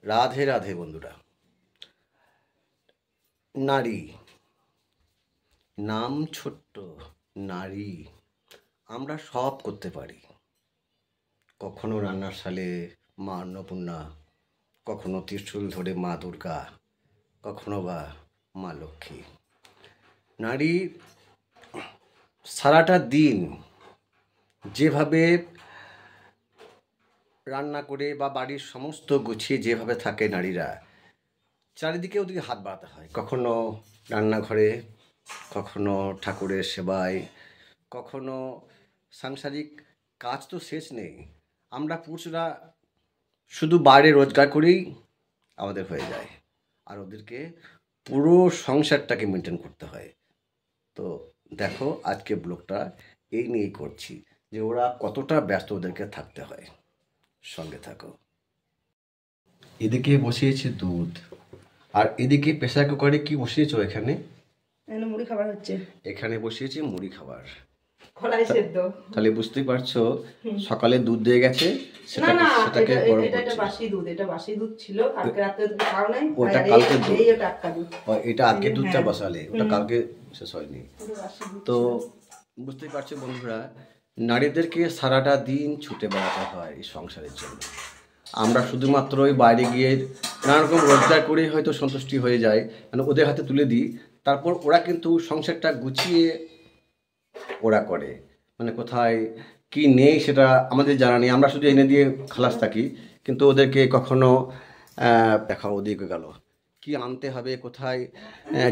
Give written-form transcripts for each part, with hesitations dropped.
রাধে রাধে বন্ধুরা। নারী, নাম ছোট্ট, নারী। আমরা সব করতে পারি। কখনো রান্নার শালে মা অন্নপূর্ণা, কখনো ত্রিশূল ধরে মা দুর্গা, কখনো বা মা লক্ষ্মী। নারী সারাটা দিন যেভাবে রান্না করে বা বাড়ির সমস্ত গুছিয়ে যেভাবে থাকে নারীরা, চারিদিকে ওদিকে হাত বাড়াতে হয়। কখনো রান্নাঘরে, কখনো ঠাকুরের সেবায়, কখনো সাংসারিক কাজ তো শেষ নেই। আমরা পুরুষরা শুধু বাইরে রোজগার করেই আমাদের হয়ে যায়, আর ওদেরকে পুরো সংসারটাকে মেনটেন করতে হয়। তো দেখো, আজকে ব্লগটা এই নিয়েই করছি যে ওরা কতটা ব্যস্ত ওদেরকে থাকতে হয়। সঙ্গে থাকো। এদিকে বসিয়েছি দুধ, আর এদিকে প্রেসার কুকারে কি বসিয়েছো? এখানে মুড়ি খাবার হচ্ছে। এখানে বসিয়েছি মুড়ি খাবার, কলাই সেদ্ধ। তাহলে বুঝতেই পারছো সকালে দুধ দিয়ে গেছে, সেটাকে গরম করছি। এটা বাসি দুধ, এটা বাসি দুধ ছিল, কালকে রাতে দুধ খাওয়া নাই, ওটা কালকে দুধ, এই টাটকা দুধ। এটা আজকে দুধটা বসালে, ওটা কালকে শেষ হয়নি। তো বুঝতেই পারছো বন্ধুরা, নারীদেরকে সারাটা দিন ছুটে বেড়াতে হয় এই সংসারের জন্য। আমরা শুধুমাত্র ওই বাইরে গিয়ে নানা রকম রোজগার করেই হয়তো সন্তুষ্টি হয়ে যায়, মানে ওদের হাতে তুলে দিই। তারপর ওরা কিন্তু সংসারটা গুছিয়ে ওরা করে, মানে কোথায় কি নেই সেটা আমাদের জানা নেই। আমরা শুধু এনে দিয়ে খালাস থাকি, কিন্তু ওদেরকে কখনো দেখা ওদিকে গেল কি আনতে হবে, কোথায়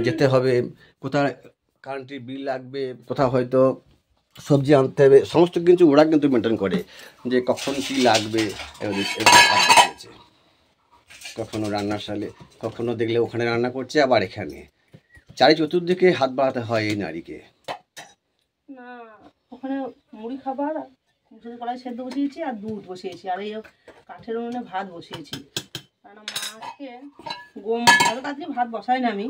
যেতে হবে, কোথায় কারেন্টের বিল লাগবে, কোথাও হয়তো সবজি আনতে হবে, সমস্ত কিছু ওরা কিন্তু মেনটেন করে যে কখন কি লাগবে। কখনো রান্নার শালে, কখনো দেখলে ওখানে রান্না করছে, আবার এখানে চারি চতুর্দিকে হাত বাড়াতে হয় এই নারীকে। না, ওখানে মুড়ি খাবার, কলাই সেদ্ধ বসিয়েছি আর দুধ বসিয়েছি, আর এই কাঠের উনুনে ভাত বসিয়েছি। কারণ মাকে গম ভালো তাড়াতাড়ি ভাত বসাই না, আমি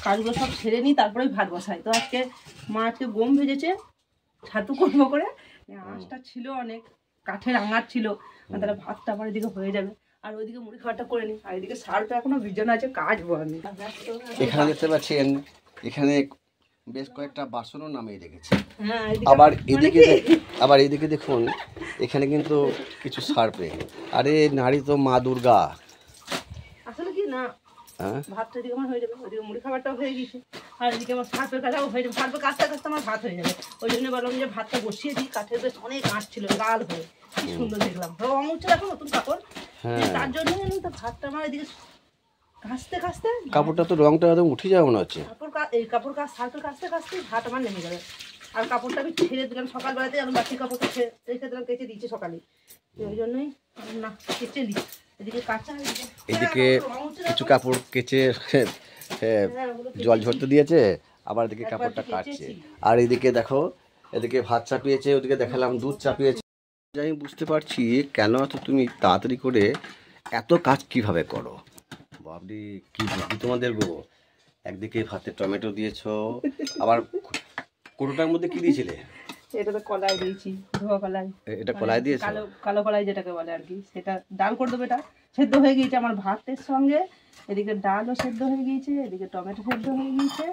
কাজগুলো সব ছেড়ে নিই তারপরেই ভাত বসাই। তো আজকে মা আজকে গম ভেজেছে ছাতু করবো করে, আঁশটা ছিল অনেক, কাঠের আঙার ছিল, তাহলে ভাতটা আমার এদিকে হয়ে যাবে, আর ওইদিকে মুড়ি খাবারটা করে নিই, আর এদিকে শালটা এখনো ভিজানো আছে, কাজ বলেনি। এখানে দেখতে পাচ্ছেন, এখানে বেশ কয়েকটা বাসনও নামিয়ে রেখেছে। আবার এদিকে দেখুন, এখানে কিন্তু কিছু সার্পে। আরে নারী তো মা দুর্গা। আসলে কি না, ভাতটা এদিকে আমার হয়ে যাবে, ওইদিকে মুড়ি খাবারটাও হয়ে গেছে, আর এদিকে আমার সার্পের কাজটাও হয়ে যাবে। সার্পের কাজটা আমার ভাত হয়ে যাবে। ওই জন্য বললাম যে ভাতটা বসিয়ে দিই, কাঠের বেশ অনেক আঁশ ছিল, লাল হয়ে কি সুন্দর দেখলাম, রং উঠছে দেখো নতুন কাপড়, তার জন্য তো ভাতটা আমার এদিকে কাচতে কাচতে কাপড়টা তো রংটা একদম উঠে যাবে মনে হচ্ছে। কাপড় সার্পের কাচতে কাচতে ভাত আমার নেমে যাবে। আর কাপড়টা আমি ছেড়ে দিলাম সকালবেলাতে, আমি বাকি কাপড়টা রেখে দিলাম, কেচে দিয়েছি সকালে, ওই জন্যই না কেচে দিই। এদিকে কিছু কাপড় কেচে জল ঝরতে দিয়েছে, আবার এদিকে কাপড়টা কাটছে। আর এদিকে দেখো, এদিকে ভাত চাপিয়েছে, ওদিকে দেখালাম দুধ চাপিয়েছে। আমি বুঝতে পারছি কেন এত তুমি তাড়াতাড়ি করে এত কাজ কিভাবে করো। বাবরি, কি বুদ্ধি তোমাদের গো। একদিকে ভাতে টমেটো দিয়েছো, আবার কোটোটার মধ্যে কি দিয়েছিলে? এটা তো কলাই দিয়েছি, ধোয়া কলাই। এটা কলাই দিয়েছো? কালো কলাই যেটাকে বলে আর কি, সেটা ডাল করে দেবো। এটা সেদ্ধ হয়ে গিয়েছে আমার ভাতের সঙ্গে, এদিকে ডালও সেদ্ধ হয়ে গিয়েছে, এদিকে টমেটো সেদ্ধ হয়ে গিয়েছে,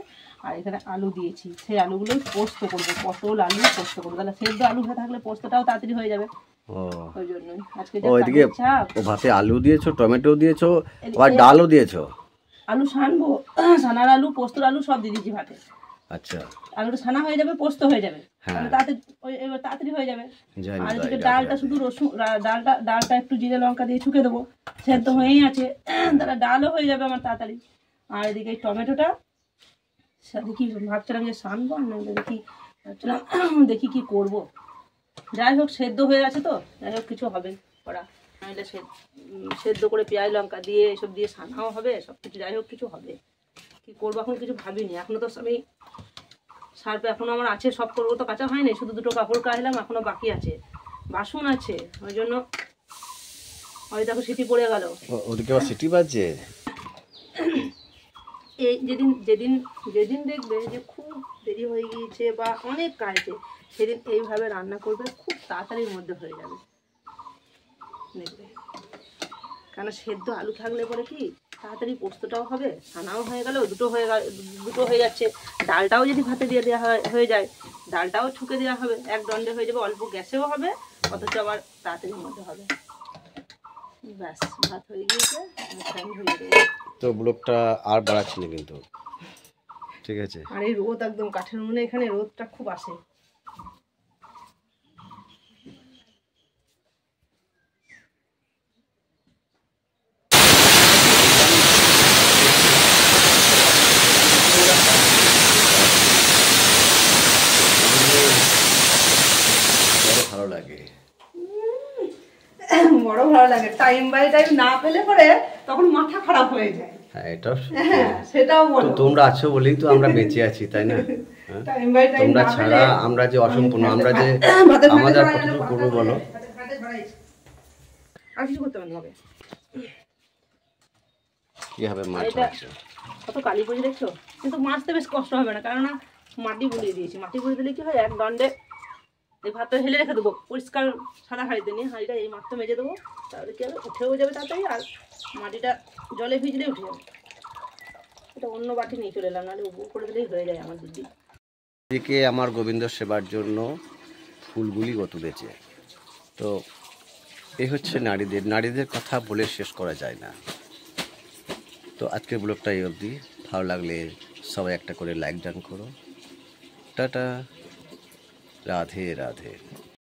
আর এখানে আলু দিয়েছি। সেই আলুগুলোই পোস্ত করবো, পটল আলু পোস্ত করবো, তাহলে সেদ্ধ আলু হয়ে থাকলে পোস্তটাও তাড়াতাড়ি হয়ে যাবে। ওই জন্যই আজকে ওইদিকে ভাতে আলু দিয়েছো, টমেটো দিয়েছো, আবার ডালও দিয়েছো। আলু ছানবো, ছানার আলু, পোস্তর আলু সব দিয়ে দিয়েছি ভাতে। আচ্ছা, আলুটা ছানা হয়ে যাবে, পোস্ত হয়ে যাবে, তাড়াতাড়ি হয়ে যাবে। আর এদিকে ডালটা শুধু রসুন, ডালটা একটু জিরে লঙ্কা দিয়ে ছুঁকে দেবো, সেদ্ধ হয়েই আছে, তাহলে ডালও হয়ে যাবে আমার তাড়াতাড়ি। আর এদিকে টমেটোটা দেখি ভাবছিলাম যে সানবো, না দেখি ভাবছিলাম দেখি কি করব। যাই হোক সেদ্ধ হয়ে গেছে, তো যাই হোক কিছু হবে ওরা, নাহলে সেদ্ধ করে পেঁয়াজ লঙ্কা দিয়ে এসব দিয়ে সানাও হবে, সব কিছু যাই হোক কিছু হবে। কি করবো এখন কিছু ভাবিনি, এখনো তো আমি সার্ফ এখনো আমার আছে, সব করবো তো কাঁচা হয়নি, শুধু দুটো কাপড় কাচলাম, এখনো বাকি আছে, বাসন আছে, ওই জন্য ওই দেখো সিটি পড়ে গেল। ওদিকে আবার সিটি বাজছে। এই যেদিন দেখবে যে খুব দেরি হয়ে গিয়েছে বা অনেক কাজে, সেদিন এইভাবে রান্না করবে, খুব তাড়াতাড়ির মধ্যে হয়ে যাবে, দেখবে কারণ সেদ্ধ আলু থাকলে পরে কি তাড়াতাড়ি পোস্তটাও হবে, ছানাও হয়ে গেল, দুটো হয়ে যাচ্ছে। ডালটাও যদি ভাতে দিয়ে দেওয়া হয়ে যায়, ডালটাও ঠুকে দেওয়া হবে, এক দণ্ডে হয়ে যাবে, অল্প গ্যাসেও হবে, অথচ আবার তাড়াতাড়ির মধ্যে হবে। ব্যাস, ভাত হয়ে গিয়েছে, তো ব্লগটা আর বাড়াচ্ছি না কিন্তু, ঠিক আছে। আর এই রোদ একদম কাঠের উনুনে, এখানে রোদটা খুব আসে। ভালো লাগে, বড় ভালো লাগে। টাইম বাই টাইম না পেলে পরে তখন মাথা খারাপ হয়ে যায়। হ্যাঁ এটাও সেটাও বলো। তো তোমরা আছো বলেই তো আমরা বেঁচে আছি, তাই না? তোমরা ছাড়া আমরা যে অসম্পূর্ণ, আমরা যে আমাদের কতটুকু করবো বলো। আর কিছু করতে হবে কি হবে মাছ আছে, কত কালি পড়ে দেখছো। কিন্তু মাছতে বেশ কষ্ট হবে না, কারণ মাটি বুলিয়ে দিয়েছি। মাটি বুলিয়ে দিলে কি হয়, এক দণ্ডে এই ভাতটা ঢেলে রেখে দেবো পরিষ্কার সাদা হাঁড়িতে নিয়ে, হাঁড়িটা এই মাছটা মেজে দেবো, তাহলে কি হবে, উঠেও যাবে তাড়াতাড়ি, আর মাটিটা জলে ভিজলে উঠে যাবে। এটা অন্য বাটি নিয়ে চলে এলাম, নাহলে উপর করে দিলেই হয়ে যায় আমার দিদি। এদিকে আমার গোবিন্দ সেবার জন্য ফুলগুলি তুলেছে। তো এই হচ্ছে নারীদের কথা বলে শেষ করা যায় না। তো আজকের ব্লগটা এই অবধি। ভালো লাগলে সবাই একটা করে লাইক ডান করো। টাটা, রাধে রাধে।